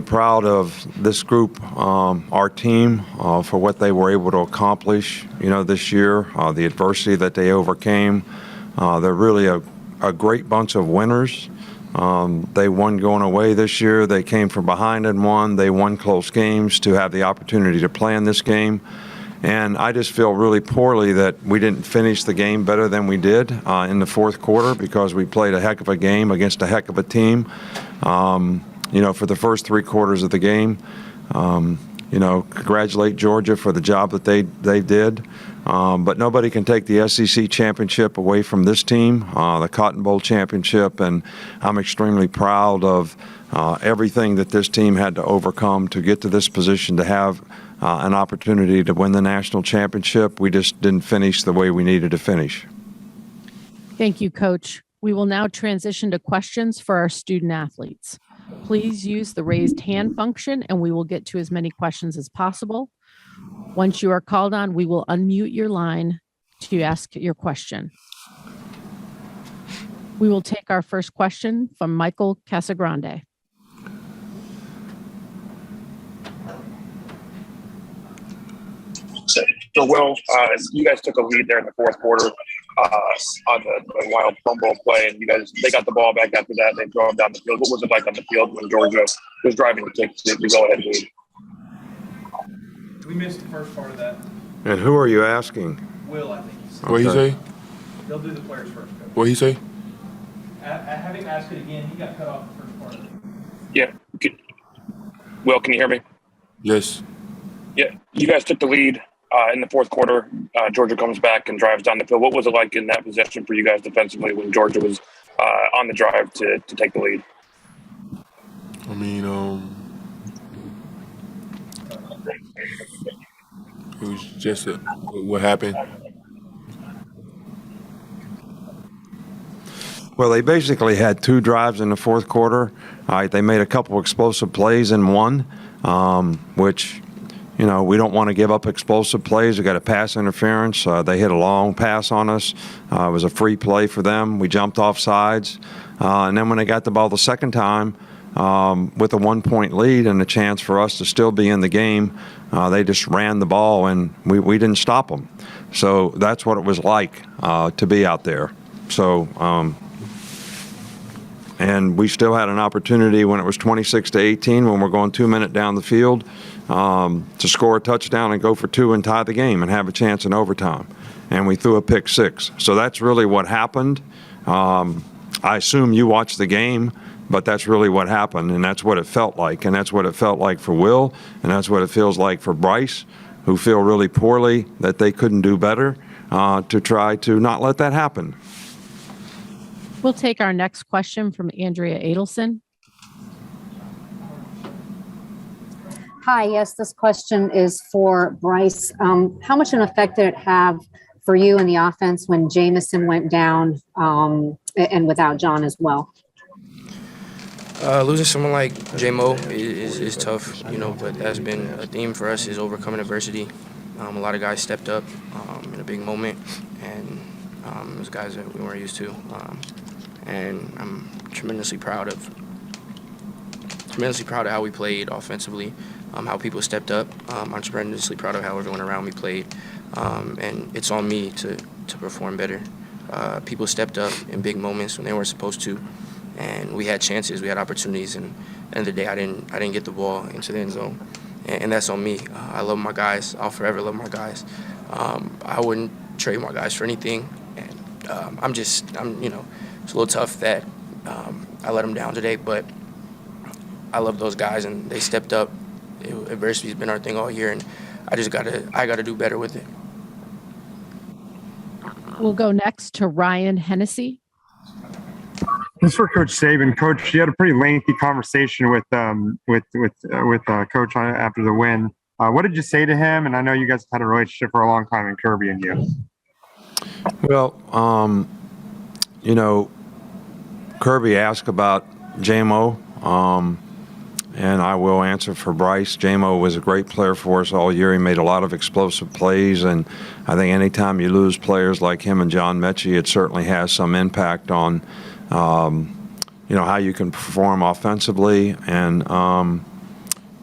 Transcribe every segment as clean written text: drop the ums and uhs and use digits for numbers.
Proud of this group, our team, for what they were able to accomplish, this year, the adversity that they overcame. They're really a great bunch of winners. They won going away this year. They came from behind and won. They won close games to have the opportunity to play in this game. And I just feel really poorly that we didn't finish the game better than we did in the fourth quarter, because we played a heck of a game against a heck of a team. For the first 3 quarters of the game. Congratulate Georgia for the job that they did. But nobody can take the SEC championship away from this team, the Cotton Bowl championship, and I'm extremely proud of everything that this team had to overcome to get to this position, to have an opportunity to win the national championship. We just didn't finish the way we needed to finish. Thank you, Coach. We will now transition to questions for our student athletes. Please use the raised hand function and we will get to as many questions as possible. Once you are called on, we will unmute your line to ask your question. We will take our first question from Michael Casagrande. So, Will, you guys took a lead there in the fourth quarter on the wild fumble play, and they got the ball back after that. They drove down the field. What was it like on the field when Georgia was driving to take the go-ahead lead? We missed the first part of that. And who are you asking? Will, I think he said. What he say? They'll do the players first, Coach. What he say? Have him ask it again. He got cut off the first part of it. Yeah. Will, can you hear me? Yes. Yeah. You guys took the lead in the fourth quarter. Georgia comes back and drives down the field. What was it like in that possession for you guys defensively when Georgia was on the drive to take the lead? I mean, it was just what happened. Well, they basically had 2 drives in the fourth quarter. They made a couple explosive plays in one, which, we don't want to give up explosive plays. We got a pass interference. They hit a long pass on us. It was a free play for them. We jumped off sides. And then when they got the ball the second time, with a 1-point lead and a chance for us to still be in the game, they just ran the ball and we didn't stop them. So that's what it was like to be out there. So, and we still had an opportunity when it was 26-18, when we're going 2 minutes down the field, to score a touchdown and go for 2 and tie the game and have a chance in overtime. And we threw a pick 6. So that's really what happened. I assume you watched the game, but that's really what happened, and that's what it felt like. And that's what it felt like for Will, and that's what it feels like for Bryce, who feel really poorly that they couldn't do better to try to not let that happen. We'll take our next question from Andrea Adelson. Hi, yes, this question is for Bryce. How much an effect did it have for you in the offense when Jamison went down and without John as well? Losing someone like J-Mo is tough, but that's been a theme for us, is overcoming adversity. A lot of guys stepped up in a big moment, and those guys that we weren't used to. And I'm tremendously proud of how we played offensively, how people stepped up. I'm tremendously proud of how everyone around me played, and it's on me to perform better. People stepped up in big moments when they weren't supposed to, and we had chances, we had opportunities, and at the end of the day, I didn't get the ball into the end zone, and that's on me. I love my guys. I'll forever love my guys. I wouldn't trade my guys for anything, and it's a little tough that I let them down today, but I love those guys, and they stepped up. Adversity has been our thing all year, and I gotta do better with it. We'll go next to Ryan Hennessy. This is for Coach Saban. Coach, you had a pretty lengthy conversation with Coach after the win. What did you say to him? And I know you guys had a relationship for a long time in Kirby and you. Well, Kirby asked about J-Mo, and I will answer for Bryce. J-Mo was a great player for us all year. He made a lot of explosive plays, and I think anytime you lose players like him and John Mechie, it certainly has some impact on, how you can perform offensively. And,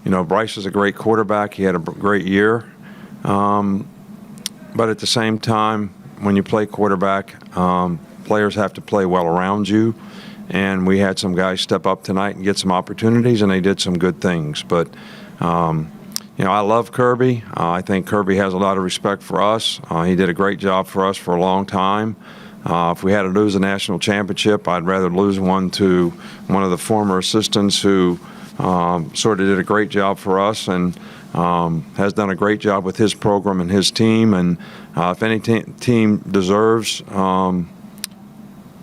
Bryce is a great quarterback. He had a great year. But at the same time, when you play quarterback, players have to play well around you. And we had some guys step up tonight and get some opportunities, and they did some good things. But, I love Kirby. I think Kirby has a lot of respect for us. He did a great job for us for a long time. If we had to lose a national championship, I'd rather lose one to one of the former assistants who sort of did a great job for us and has done a great job with his program and his team. And if any team deserves,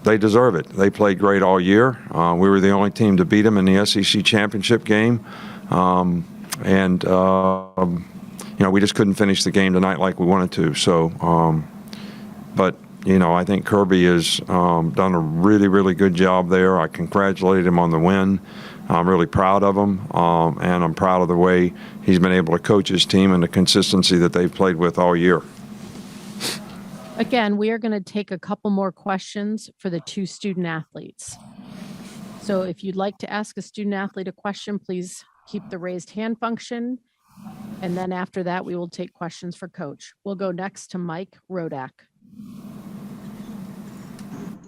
they deserve it. They played great all year. We were the only team to beat them in the SEC championship game. We just couldn't finish the game tonight like we wanted to. So, I think Kirby has done a really, really good job there. I congratulate him on the win. I'm really proud of him, and I'm proud of the way he's been able to coach his team and the consistency that they've played with all year. Again, we are going to take a couple more questions for the two student athletes. So if you'd like to ask a student athlete a question, please keep the raised hand function. And then after that, we will take questions for Coach. We'll go next to Mike Rodak.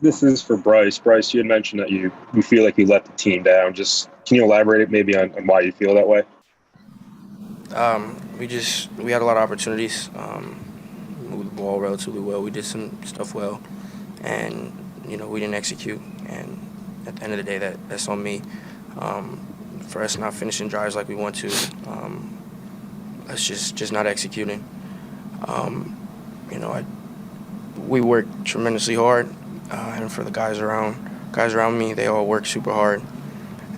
This is for Bryce. Bryce, you had mentioned that you feel like you let the team down. Just can you elaborate maybe on why you feel that way? We had a lot of opportunities. Moved the ball relatively well. We did some stuff well, and we didn't execute. And at the end of the day, that's on me. For us not finishing drives like we want to, us just not executing. We worked tremendously hard. And for the guys around me, they all work super hard,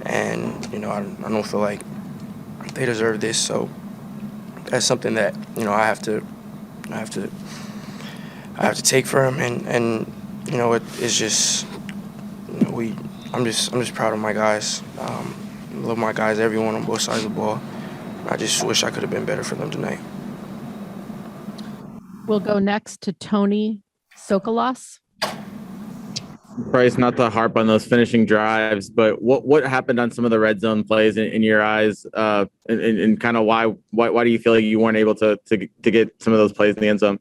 and I don't feel like they deserve this. So that's something that I have to take for them, and it's just I'm just proud of my guys. Love my guys, everyone on both sides of the ball. I just wish I could have been better for them tonight. We'll go next to Tony Sokolos. Bryce, not to harp on those finishing drives, but what happened on some of the red zone plays in your eyes, and kind of why do you feel like you weren't able to get some of those plays in the end zone?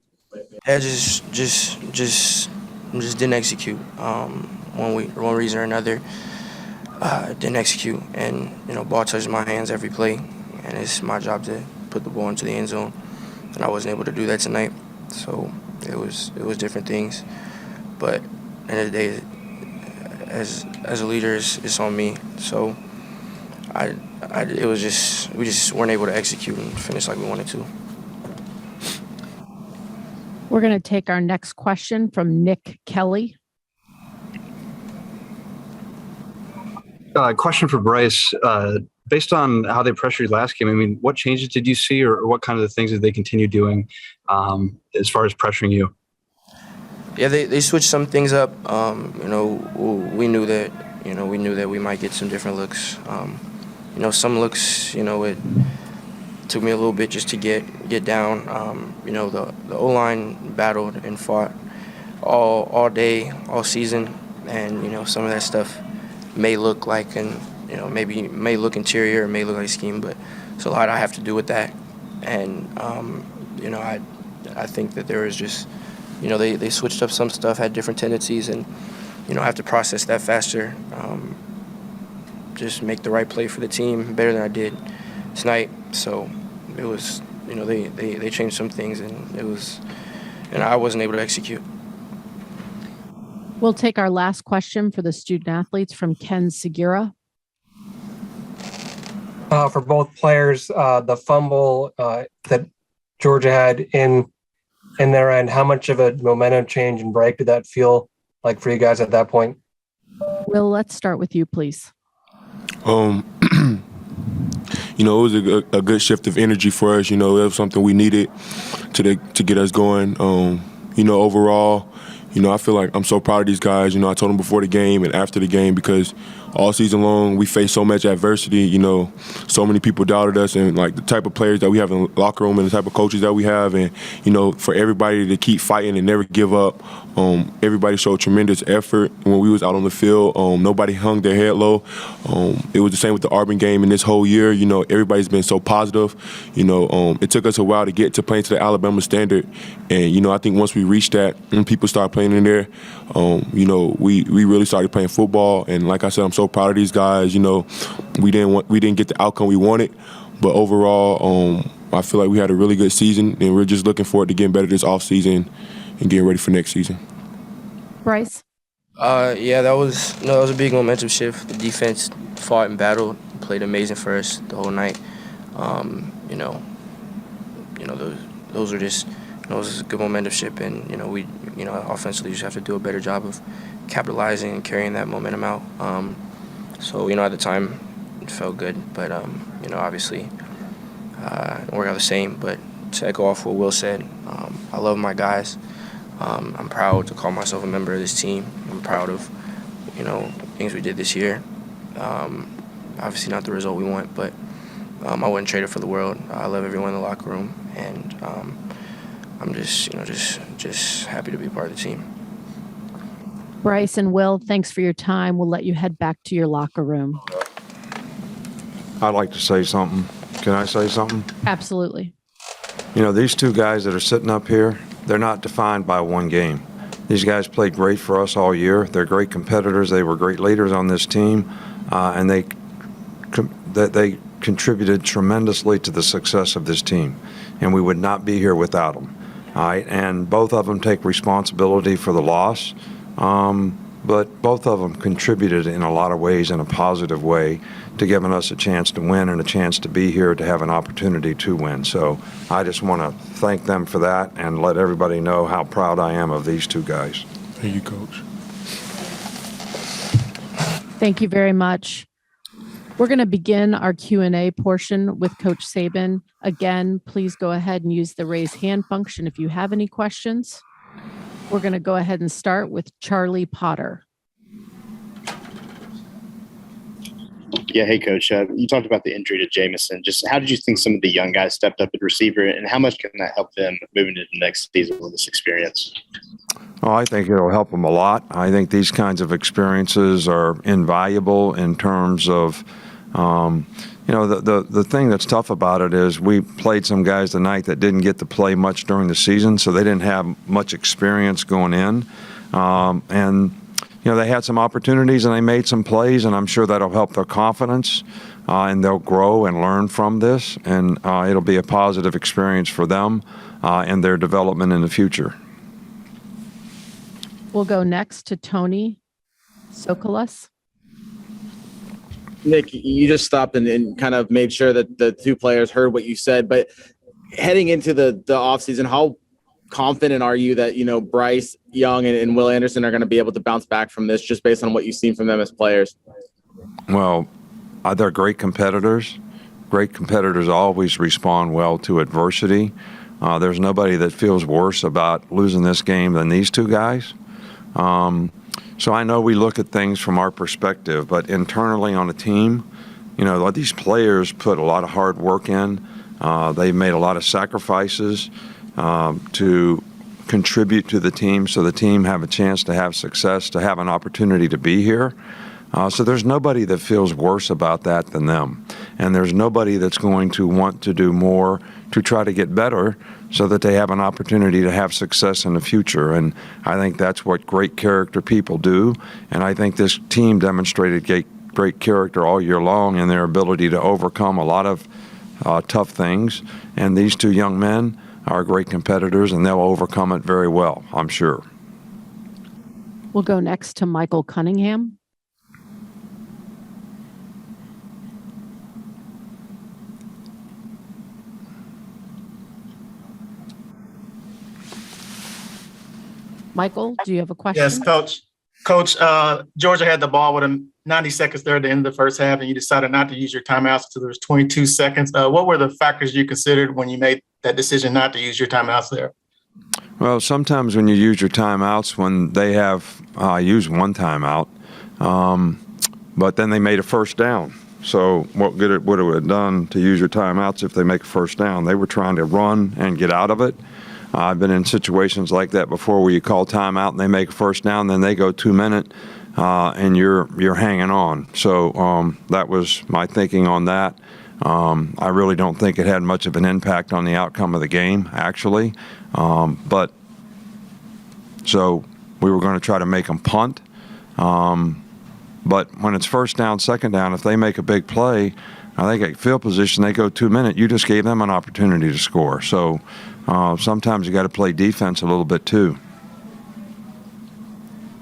Yeah, just didn't execute. One reason or another, didn't execute, and ball touched my hands every play, and it's my job to put the ball into the end zone, and I wasn't able to do that tonight. So it was different things, but at the end of the day, as a leader, it's on me. So we just weren't able to execute and finish like we wanted to. We're going to take our next question from Nick Kelly. Question for Bryce. Based on how they pressured you last game, what changes did you see, or what kind of things did they continue doing as far as pressuring you? Yeah, they switched some things up. We knew that we might get some different looks. Some looks, it took me a little bit just to get down. The O-line battled and fought all day, all season, and some of that stuff may look like maybe may look interior, may look like scheme, but it's a lot I have to do with that. And I think that there is just they switched up some stuff, had different tendencies, and I have to process that faster. Just make the right play for the team better than I did tonight. So it was they changed some things, and I wasn't able to execute. We'll take our last question for the student athletes from Ken Segura. For both players, the fumble that Georgia had in their end, how much of a momentum change and break did that feel like for you guys at that point? Will, let's start with you, please. It was a good shift of energy for us. It was something we needed to get us going. Overall, I feel like I'm so proud of these guys. I told them before the game and after the game because all season long. We faced so much adversity. You know, so many people doubted us, and like the type of players that we have in the locker room and the type of coaches that we have, and you know, for everybody to keep fighting and never give up. Everybody showed tremendous effort when we was out on the field. Nobody hung their head low. It was the same with the Auburn game in this whole year. You know, everybody's been so positive. You know, it took us a while to get to playing to the Alabama standard, and you know, I think once we reached that and people started playing in there, you know, we really started playing football. And like I said, I'm so proud of these guys. You know, we didn't get the outcome we wanted, but overall, I feel like we had a really good season, and we're just looking forward to getting better this offseason and getting ready for next season. Bryce? Yeah, that was a big momentum shift. The defense fought and battled, played amazing for us the whole night. You know, those are just those a good momentum shift, and we offensively just have to do a better job of capitalizing and carrying that momentum out. So at the time it felt good, but obviously it worked out the same. But to echo off what Will said, I love my guys. I'm proud to call myself a member of this team. I'm proud of, things we did this year. Obviously not the result we want, but I wouldn't trade it for the world. I love everyone in the locker room, and I'm just happy to be part of the team. Bryce and Will, thanks for your time. We'll let you head back to your locker room. I'd like to say something. Can I say something? Absolutely. These two guys that are sitting up here, they're not defined by one game. These guys played great for us all year. They're great competitors. They were great leaders on this team, and they contributed tremendously to the success of this team, and we would not be here without them. All right, and both of them take responsibility for the loss, but both of them contributed in a lot of ways in a positive way to giving us a chance to win and a chance to be here to have an opportunity to win. So I just want to thank them for that and let everybody know how proud I am of these two guys. Thank you, Coach. Thank you very much. We're going to begin our Q&A portion with Coach Saban. Again, please go ahead and use the raise hand function if you have any questions. We're going to go ahead and start with Charlie Potter. Yeah, hey, Coach. You talked about the injury to Jamison. Just how did you think some of the young guys stepped up at receiver, and how much can that help them moving into the next season with this experience? Well, I think it'll help them a lot. I think these kinds of experiences are invaluable in terms of, the thing that's tough about it is we played some guys tonight that didn't get to play much during the season, so they didn't have much experience going in. They had some opportunities and they made some plays, and I'm sure that'll help their confidence, and they'll grow and learn from this, and it'll be a positive experience for them and their development in the future. We'll go next to Tony Sokolos. Nick, you just stopped and kind of made sure that the two players heard what you said, but heading into the offseason, how confident are you that, Bryce Young and Will Anderson are going to be able to bounce back from this just based on what you've seen from them as players? Well, they're great competitors. Great competitors always respond well to adversity. There's nobody that feels worse about losing this game than these two guys. So I know we look at things from our perspective, but internally on a team, these players put a lot of hard work in. They've made a lot of sacrifices to contribute to the team so the team have a chance to have success, to have an opportunity to be here. So there's nobody that feels worse about that than them. And there's nobody that's going to want to do more to try to get better so that they have an opportunity to have success in the future. And I think that's what great character people do. And I think this team demonstrated great character all year long in their ability to overcome a lot of tough things. And these two young men are great competitors, and they'll overcome it very well, I'm sure. We'll go next to Michael Cunningham. Michael, do you have a question? Yes, Coach. Coach, Georgia had the ball with 90 seconds there at the end of the first half, and you decided not to use your timeouts until there was 22 seconds. What were the factors you considered when you made that decision not to use your timeouts there? Well, sometimes when you use your timeouts, when they have used one timeout, but then they made a first down. So what good it would have done to use your timeouts if they make a first down? They were trying to run and get out of it. I've been in situations like that before where you call timeout and they make a first down, then they go 2 minute, and you're hanging on. So that was my thinking on that. I really don't think it had much of an impact on the outcome of the game, actually. But so we were going to try to make them punt. But when it's first down, second down, if they make a big play, they get field position, they go 2 minute, you just gave them an opportunity to score. So sometimes you got to play defense a little bit too.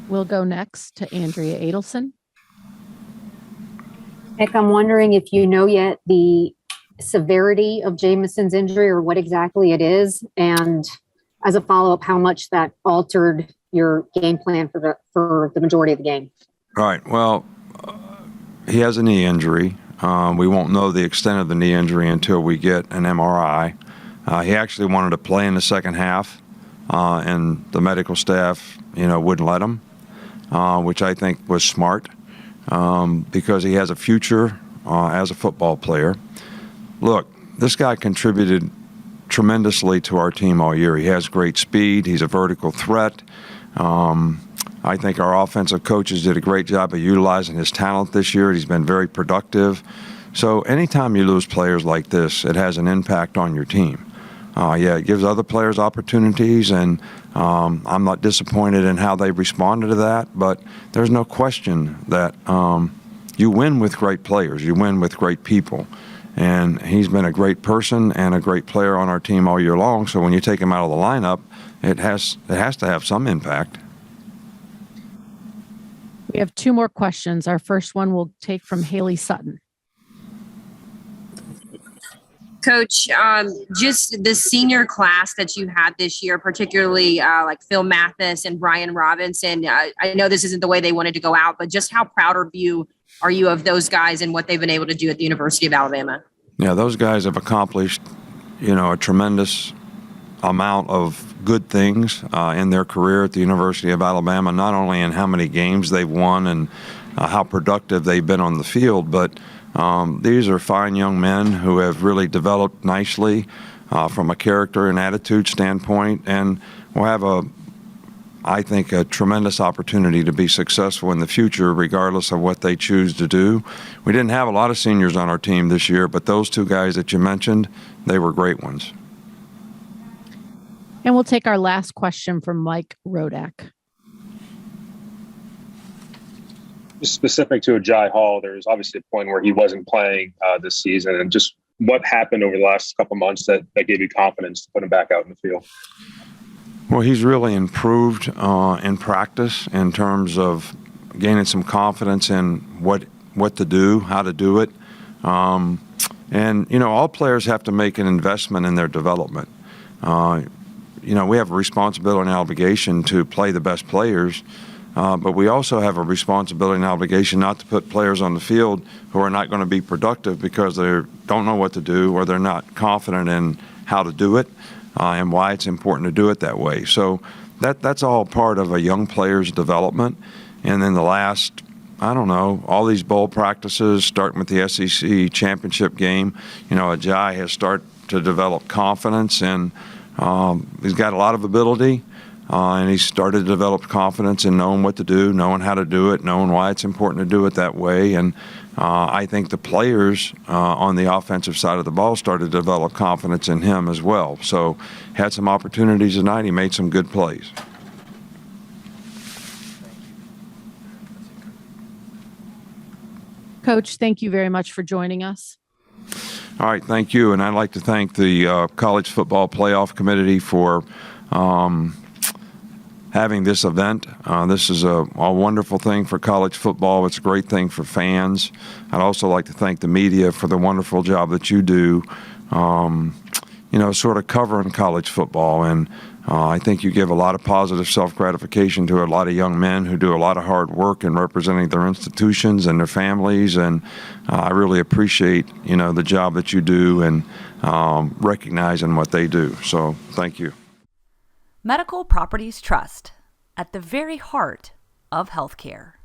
We'll go next to Andrea Adelson. Nick, I'm wondering if you know yet the severity of Jamison's injury or what exactly it is, and as a follow-up, how much that altered your game plan for the majority of the game. Right. Well, he has a knee injury. We won't know the extent of the knee injury until we get an MRI. He actually wanted to play in the second half, and the medical staff, wouldn't let him, which I think was smart. Because he has a future as a football player. Look, this guy contributed tremendously to our team all year. He has great speed. He's a vertical threat. I think our offensive coaches did a great job of utilizing his talent this year. He's been very productive. So anytime you lose players like this, it has an impact on your team. It gives other players opportunities, and I'm not disappointed in how they responded to that, but there's no question that you win with great players. You win with great people. And he's been a great person and a great player on our team all year long, so when you take him out of the lineup, it has to have some impact. We have 2 more questions. Our first one we'll take from Haley Sutton. Coach, just the senior class that you had this year, particularly like Phil Mathis and Brian Robinson, I know this isn't the way they wanted to go out, but just how proud are you of those guys and what they've been able to do at the University of Alabama? Yeah, those guys have accomplished, a tremendous amount of good things in their career at the University of Alabama, not only in how many games they've won and how productive they've been on the field, but these are fine young men who have really developed nicely from a character and attitude standpoint, and will have I think, a tremendous opportunity to be successful in the future, regardless of what they choose to do. We didn't have a lot of seniors on our team this year, but those 2 guys that you mentioned, they were great ones. And we'll take our last question from Mike Rodak. Specific to Agiye Hall, there's obviously a point where he wasn't playing this season, and just what happened over the last couple months that gave you confidence to put him back out in the field? Well, he's really improved in practice in terms of gaining some confidence in what to do, how to do it. And, all players have to make an investment in their development. We have a responsibility and obligation to play the best players, but we also have a responsibility and obligation not to put players on the field who are not going to be productive because they don't know what to do or they're not confident in how to do it. And why it's important to do it that way. So that's all part of a young player's development. And then the last, all these bowl practices, starting with the SEC championship game, Agiye has started to develop confidence, and he's got a lot of ability, and he's started to develop confidence in knowing what to do, knowing how to do it, knowing why it's important to do it that way. And I think the players on the offensive side of the ball started to develop confidence in him as well. So had some opportunities tonight. He made some good plays. Coach, thank you very much for joining us. All right, thank you. And I'd like to thank the College Football Playoff Committee for having this event. This is a wonderful thing for college football. It's a great thing for fans. I'd also like to thank the media for the wonderful job that you do, sort of covering college football. And I think you give a lot of positive self-gratification to a lot of young men who do a lot of hard work in representing their institutions and their families. And I really appreciate, the job that you do and recognizing what they do. So thank you. Medical Properties Trust, at the very heart of healthcare.